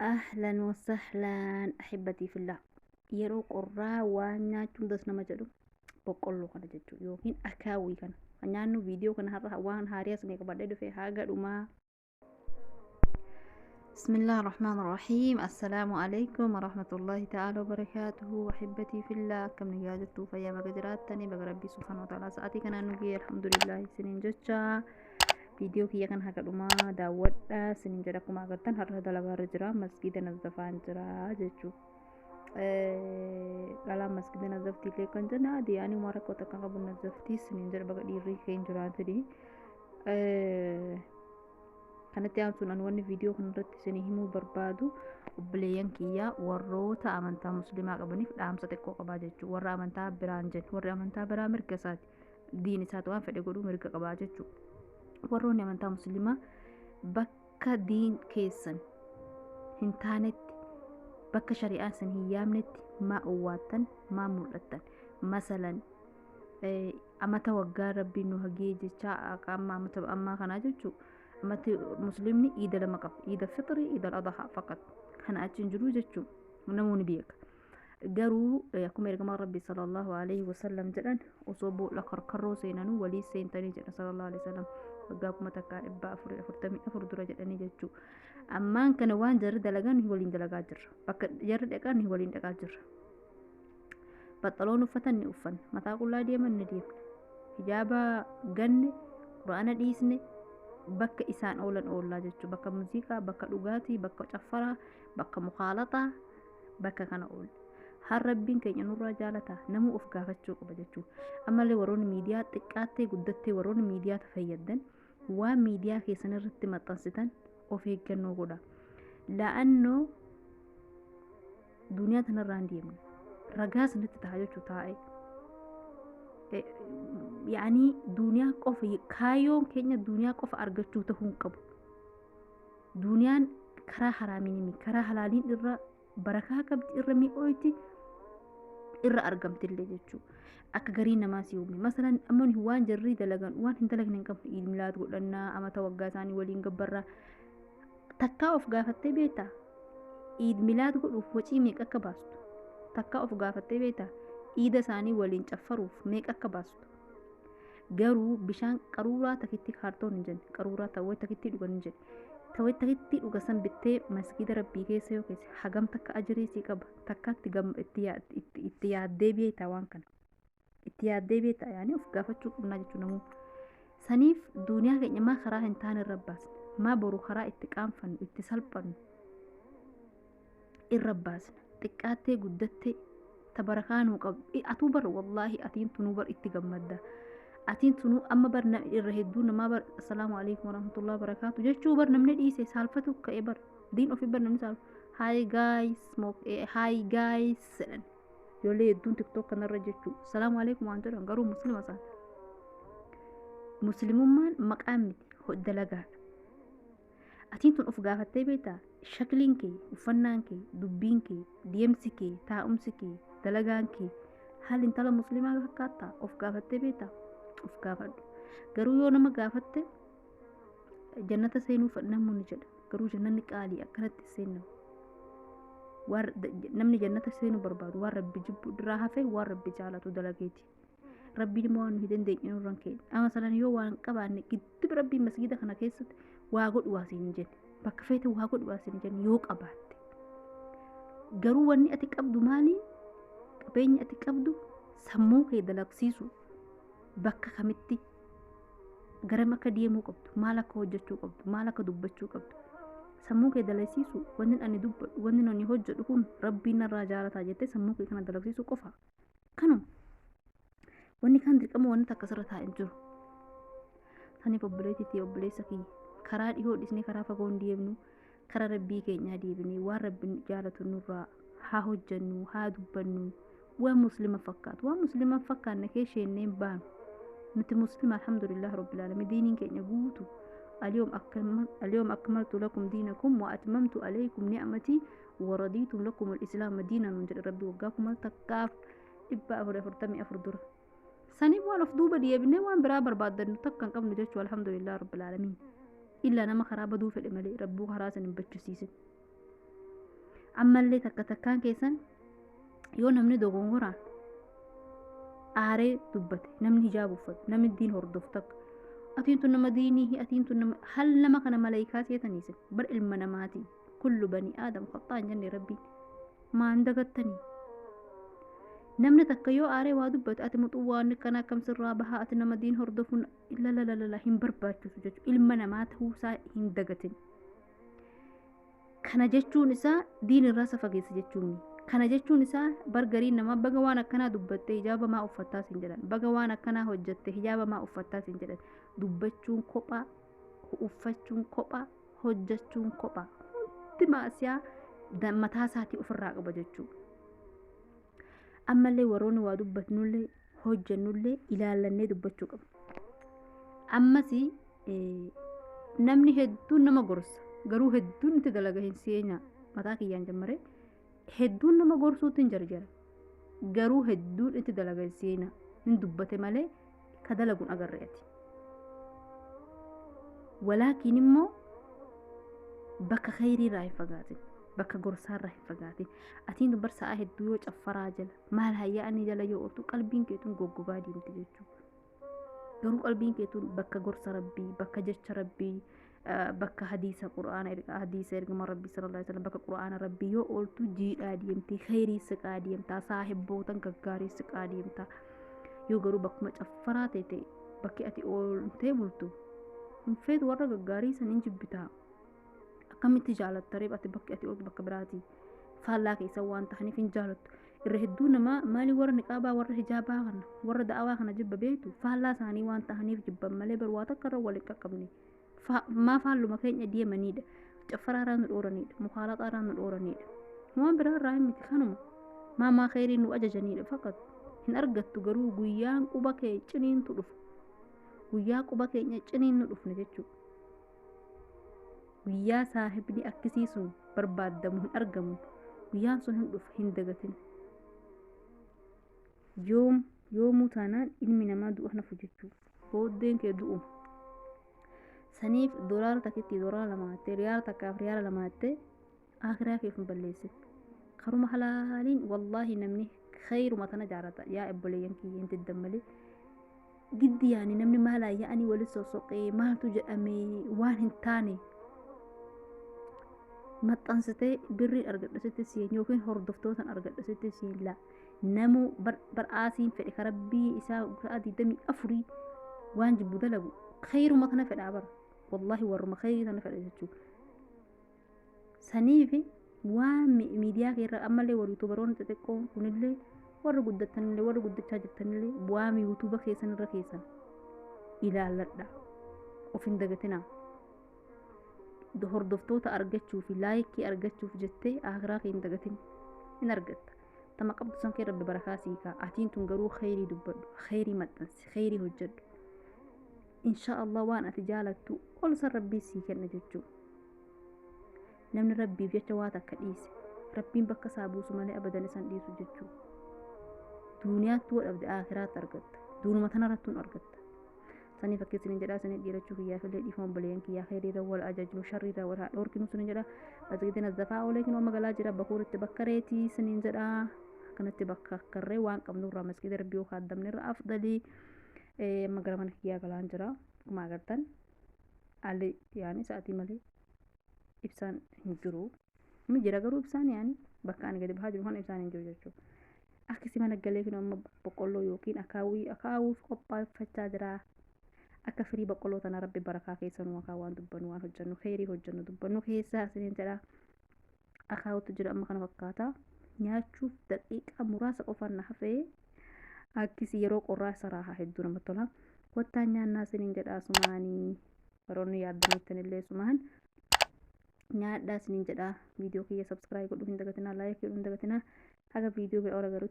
أهلا وسهلا أحبتي في الله. yeroo qorraa waan nyaachuun das nama jedhu boqqolloo kana jechuudha yookiin akaawwii kana kan nyaannu viidiyoo kana har'a waan haarii asnee qabadhee dhufe haga dhumaa. بسم الله الرحمن الرحيم. السلام عليكم ورحمة الله تعالى وبركاته. أحبتي في الله كم نجاجتو فيا مجرات تاني بقربي سبحانه وتعالى ساعتي كان نجي الحمد لله سنين جتشا فيديو كي كان هكذا ما داود سنين جراكم أغرتن هرها دلغا رجرا مسجد نزدفان جرا جتشو على مسجد نزفتي لي كان جنا دي يعني مرة كوتا كان قبل نزفتي سنين جرا بقى ديري كين جرا تدي kanatti aansuun wanni viidiyoo kanarratti isinii himuu barbaadu obboleeyyan kiyyaa warroota amantaa musliimaa qabaniif dhaamsa xiqqoo qabaa jechuudha. Warra amantaa biraan jennu warri amantaa biraa mirga isaati diin isaati waan fedhe godhuu mirga qabaa jechuudha. Warroonni amantaa musliimaa bakka diin keessan hin taanetti bakka shari'aan san hin yaamnetti maa owwaattan maa mul'attan masalan amata waggaa rabbiin nu hagee jechaa amata ammaa kanaa jechuudha. amati muslimni iida lama qaba iida fitri iida adha faqat kana achiin jiru jechuun namoonni beeka garuu akkuma ergamaa rabbii sallallahu alaihi wasallam jedhan osoo boolla karkarroo seenanuu walii seentanii jedha sallallahu alaihi wasallam waggaa kuma takkaa 444 dura jedhanii jechuu ammaan kana waan jarri dalagan waliin dalagaa jirra bakka jarri dhaqan waliin dhaqaa jirra baxxaloon uffatan ni uffanna mataa qullaa deeman ni deemna hijaaba ganne quraana dhiisne bakka isaan oolan oollaa jechuudha. Bakka muuziqaa, bakka dhugaatii, bakka caffaraa, bakka mukaalaxaa, bakka kana oolla. Har rabbiin keenya nurraa jaalata namuu of gaafachuu qaba jechuudha. Ammallee warroonni miidiyaa xiqqaattee guddattee warroonni miidiyaa fayyadaman waan miidiyaa keessan irratti maxxansitan of eeggannoo godha. La'annoo duniyaa tanarraan deemna. Ragaa sanitti ta'a jechuu taa'e. يعني دنيا قف كايوم كينيا دنيا قف أرجعتو تهون قبو دنيا كرا حرامين كرا حلالين إرّا بركة كبت إرّا مي أويتي إرّا أرجمت اللي جتشو أكجرين ما سيومي مثلا أمون هوان جري دلجان وان هنتلك نكمل عيد ميلاد قلنا أما توقع ثاني ولين قبرة تكاوف قافت بيتا عيد ميلاد قلوا وشي ميك أكباستو تكاوف قافت بيتا iida isaanii waliin caffaruuf meeqa akka baastu garuu bishaan qaruuraa takitti kaartoon hin jenne qaruuraa ta'uu takitti dhugan hin jenne ta'uu takitti dhugasan bittee masgida rabbii keessa yoo keessa hagam takka ajiriisii qaba takkaatti itti yaaddee beektaa waan kana itti yaaddee beektaa yaani of gaafachuu qabnaa jechuun namuu saniif duniyaa keenya maa karaa hin taane irra baasna maa boru karaa itti qaanfannu itti salphannu irra baasna xiqqaattee guddattee تبركانو قب أتوبر والله أتين تنوبر إتجمد أتين تنو أما برنا الرهدون ما بر السلام عليكم ورحمة الله وبركاته جشوا برنا من الإيسي سالفتو كإبر دين أوفي برنا مثال هاي جايز سموك هاي جايز يولي دون تيك توك كنا رجعوا السلام عليكم وانتو رنقرو مسلم أصلا مسلمون من مقامي هو الدلقاء أتين تن أفقافة تبيتا شكلينكي وفنانكي دبينكي ديمسكي تاؤمسكي dalagaankii hal intala muslimaa fakkaata of gaafattee beekta of gaafadhu garuu yoo nama gaafatte jannata seenuu fadhamu ni jedha garuu jannanni qaalii akkanatti seenna namni jannata seenuu barbaadu waan rabbi jibbu duraa hafe waan rabbi jaalatu dalageeti rabbiin immoo waan hin dandeenye nurran keenya ama salan yoo waan qabaanne gidduu rabbiin masgida kana keessatti waa godhu waasiin hin jenne bakka feete waa godhu waasiin hin jenne yoo qabaatte garuu wanni ati qabdu maaliin qabeenya ati qabdu sammuu kee dalagsiisu bakka kamitti garam akka deemuu qabdu maal akka hojjechuu qabdu maal akka dubbachuu qabdu sammuu kee dalagsiisu wanni ani dubbadhu wanni ani hojjedhu kun rabbiin narraa jaalataa jettee sammuu kee kana dalagsiisu qofa kanuma wanni kan dirqama wanni takka sirra taa'e jiru saniif obboleettii obboleessa kiyya karaa dhihoo dhisnee karaa fagoo hin deemnu karaa rabbii keenyaa deebinee waan rabbiin jaalatu nurraa haa hojjennu haa dubbannu waan muslima fakkaatu waan muslima fakkaanne keesheeneen baanu nuti muslima alhamdulillah rabbil alamin diiniin keenya guutu اليوم أكملت لكم دينكم وأتممت عليكم نعمتي ورضيت لكم الإسلام دينا من ربي وقاكم التكاف إبا أفرتمي أفردر سنيب وان أفدوبة دي ابني وان برابر بعد نتكن قبل جيش والحمد لله رب العالمين إلا أنا ما خراب دو في الإمالي ربو خراسا نبتش سيسن ammallee takka takkaan keessan yoo namni dogongoraan aaree dubbate namni hijaaba uffatu namni diin hordofu takka atiin tun nama diinii atiin tun nama hal nama kana malaayikaa seetaniisin bar ilma namaati kullu banii aadam khaxaan jenne rabbiin maan dagattanii namni takka yoo aaree waa dubbate ati muxuu waan kana akkam sirraa bahaa ati nama diin hordofuun lalalala hin barbaachisu jechuudha ilma namaa ta'uusaa hin dagatin kana jechuun isaa diin irraa isa fageessa jechuun kana jechuun isaa bargariin nama baga waan akkanaa dubbatte hijaaba maa uffattaa sin jedhan baga waan akkanaa hojjette hijaaba maa uffattaa sin jedhan dubbachuun kophaa uffachuun kophaa hojjechuun kophaa hundi maasiyaa mataa isaatii ofirraa qaba jechuudha ammallee warroonni waa dubbatnullee hojjennullee ilaalannee dubbachuu qaba ammas namni hedduun nama gorsa garuu hedduun itti dalaga hin seenaa mataa kiyyaan jammare hedduun nama gorsuutti hin jarjara garuu hedduun itti dalaga hin seenaa hin dubbate malee ka dalaguun agarreeti walaakiin immoo bakka khayriirraa hin fagaatin bakka gorsaarraa hin fagaatin atiin dubbar sa'aa hedduu yoo caffaraa jala maal hayyaa'anii jala yoo ooltu qalbiin keetuun goggobaa deemti jechuudha garuu qalbiin keetuun bakka gorsa rabbii bakka jecha rabbii bakka hadiisa quraana hadiisa ergama rabbii sallallahu alaihi wasallam bakka quraana rabbii yoo ooltu jiidhaa deemti khayrii siqaa deemta saahibbootan gaggaarii siqaa deemta yoo garuu bakkuma caffaraa ta'e bakki ati ooltee bultu hin feetu warra gaggaarii saniin jibbitaa akkamitti jaalatta reebatti bakki ati ooltu bakka biraati faallaa keessa waan tahaniif hin jaalattu irra hedduu nama maali warra niqaabaa warra hijaabaa kana warra da'awaa kana jibba beektu faallaa isaanii waan tahaniif jibban malee bar waa takka irra waliin qaqqabne maa faalluma keenya deemanidha caffaraarraa nu dhooranidha mukaalaxaarraa nu dhooranidha waan biraarraa hin miti kanuma maa khayrii nu ajajanidha faqat hin argattu garuu guyyaan quba kee ciniintu dhufa guyyaa quba keenya ciniin nu dhufne jechuudha guyyaa saahibni akkasii sun barbaadamu hin argamu guyyaan sun hin dhufa hin dagatin yoomuu taanaan ilmi namaa du'a nafu jechuudha booddeen kee du'uma saniif dolaara takkitti dolaara lamaattee riyaala takkaaf riyaala lamaattee akhiraa keef hin balleessin karuma halaaliin wallaahi namni khayruma tana jaarata yaa ebboleeyyan kiyya hin tiddan giddi yaani namni maalaa yaa'anii walit sossoqee maaltu jedhamee waan hin taane maxxansitee birrii argadhasitti siin yookiin hordoftootan argadhasitti siin laa namu bar'aasiin fedhe karabbii isaa sa'aa 24 waan jibbu dalagu khayruma kana fedhaa bara wallahi warruma khayrii tana fedha jechuudha saniif waan miidiyaa keerra ammallee warri yuutuubaroonni xixiqqoon kunillee warra guddatanillee warra guddachaa jirtanillee waan yuutuuba keessan irra keessan ilaalladha of hin dagatinaa hordoftoota argachuuf laayikii argachuuf jettee akhiraa kee hin dagatin hin argatta tama qabdu san kee rabbi barakaa siikaa atiin tun garuu khayrii dubbadhu khayrii maxxansi khayrii hojjedhu insha Allah waan ati jaalattu ol san rabbii sii kenna jechuudha namni rabbiif jecha waa takka dhiise rabbiin bakka isaa buusu malee abadan isan dhiisu jechuudha duuniyaatti waa dhabde akhiraatti argatta duunuma tanarrattuun argatta saniif akka isin jedhaa isin dhiirachuu kiyyaaf illee dhiifama baleeyyan kiyyaa khayriirra wal ajajnu sharriirra wal haa dhoorkinu isin jedha masgiidin azzafaa ooleekin waan magaalaa jira bakuuritti bakka reetii isin jedha akkanatti bakka akkarree waan qabnurraa masgiida rabbii yoo kaaddamnerra afdalii magara mana kiyyaa galaan jira akkuma agartan alli yaani sa'aatii malee ibsaan hin jiru mi jira garuu ibsaan yaani bakka ani gadi bahaa jiru kan ibsaan hin jiru jechuudha akkasii mana galee kun amma boqqolloo yookiin akaawuuf qophaa'effachaa jira akka firii boqqolloo tana rabbi barakaa keessa nu makaa waan dubbannu waan hojjennu khayrii hojjennu dubbannu keessaa isiniin jedha akaawutu jira amma kana fakkaata nyaachuuf daqiiqaa muraasa qofaan na hafee akkasii yeroo qorraa saraahaa hedduu namatti tola kottaan nyaannaa isiniin jedha sumaanii baroonni yaaddanittan illee sumaan nyaadhaa isiniin jedha viidiyoo kiyya subscribe godhuu hin dagatinaa laayik godhuu hin dagatinaa haga viidiyoo bira ola garuutti